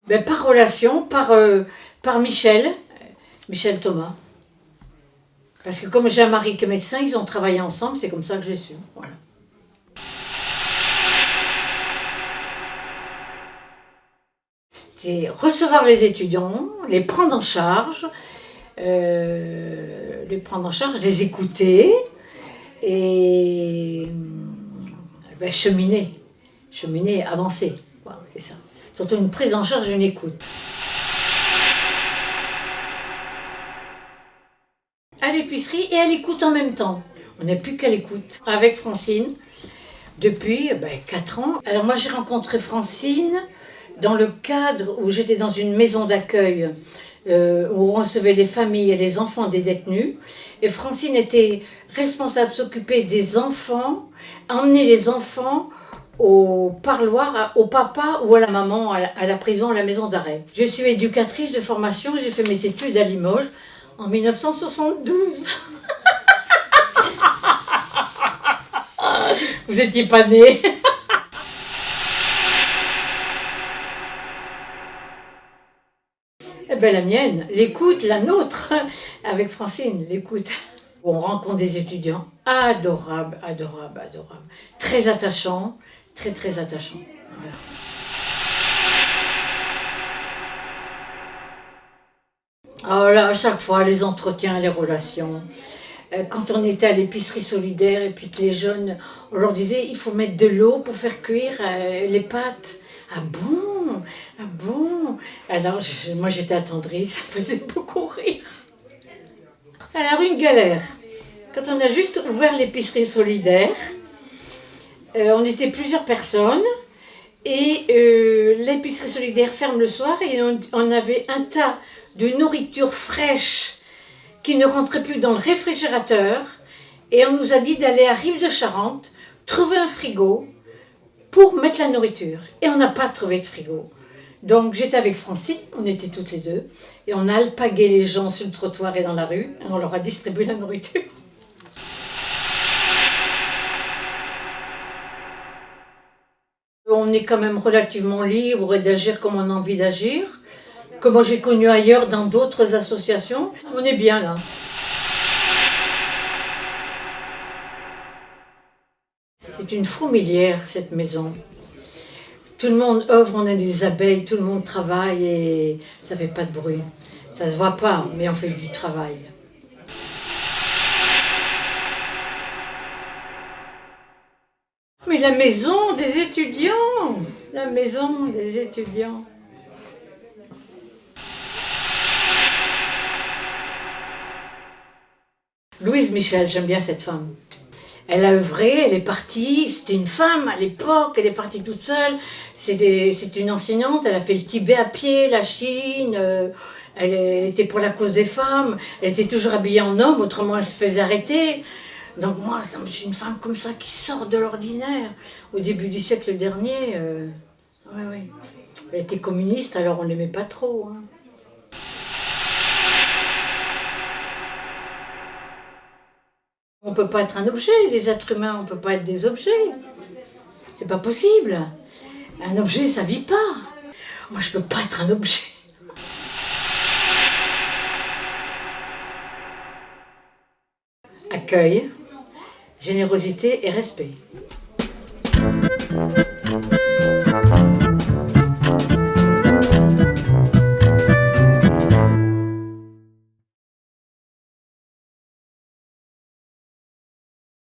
Ben, par relation, par Michel Thomas. Parce que comme j'ai un mari qui est médecin, ils ont travaillé ensemble, c'est comme ça que j'ai su. Voilà. C'est recevoir les étudiants, les prendre en charge, les écouter et ben, cheminer, avancer. Voilà, c'est ça. Surtout une prise en charge, une écoute. À l'épicerie et à l'écoute en même temps. On n'est plus qu'à l'écoute. Avec Francine, depuis 4 ans. Alors moi j'ai rencontré Francine dans le cadre où j'étais dans une maison d'accueil où on recevait les familles et les enfants des détenus. Et Francine était responsable de s'occuper des enfants, emmener les enfants au parloir, au papa ou à la maman, à la prison, à la maison d'arrêt. Je suis éducatrice de formation, j'ai fait mes études à Limoges en 1972. Vous étiez pas nés. Eh ben, la mienne, l'écoute, la nôtre, avec Francine, l'écoute. On rencontre des étudiants adorables, adorables, adorables. Très attachants, très très attachants. Voilà. Alors là, à chaque fois, les entretiens, les relations. Quand on était à l'épicerie solidaire et puis que les jeunes, on leur disait il faut mettre de l'eau pour faire cuire les pâtes. Ah bon? Ah bon? Alors moi j'étais attendrie, ça me faisait beaucoup rire. Alors une galère. Quand on a juste ouvert l'épicerie solidaire, on était plusieurs personnes et l'épicerie solidaire ferme le soir et on avait un tas de nourriture fraîche qui ne rentrait plus dans le réfrigérateur et on nous a dit d'aller à Rive-de-Charente, trouver un frigo pour mettre la nourriture. Et on n'a pas trouvé de frigo. Donc j'étais avec Francine, on était toutes les deux, et on a alpagué les gens sur le trottoir et dans la rue, et on leur a distribué la nourriture. On est quand même relativement libre d'agir comme on a envie d'agir, que moi j'ai connu ailleurs dans d'autres associations. On est bien là. C'est une fourmilière cette maison. Tout le monde œuvre, on a des abeilles, tout le monde travaille et ça fait pas de bruit. Ça se voit pas, mais on fait du travail. Mais la maison des étudiants, la maison des étudiants. Louise Michel, j'aime bien cette femme. Elle a œuvré, elle est partie, c'était une femme à l'époque, elle est partie toute seule. C'est une enseignante, elle a fait le Tibet à pied, la Chine, elle était pour la cause des femmes, elle était toujours habillée en homme, autrement elle se faisait arrêter. Donc moi, je suis une femme comme ça qui sort de l'ordinaire. Au début du siècle dernier, ouais. Elle était communiste, alors on l'aimait pas trop. Hein. On ne peut pas être un objet, les êtres humains, on ne peut pas être des objets. C'est pas possible. Un objet, ça vit pas. Moi, je ne peux pas être un objet. Accueil, générosité et respect.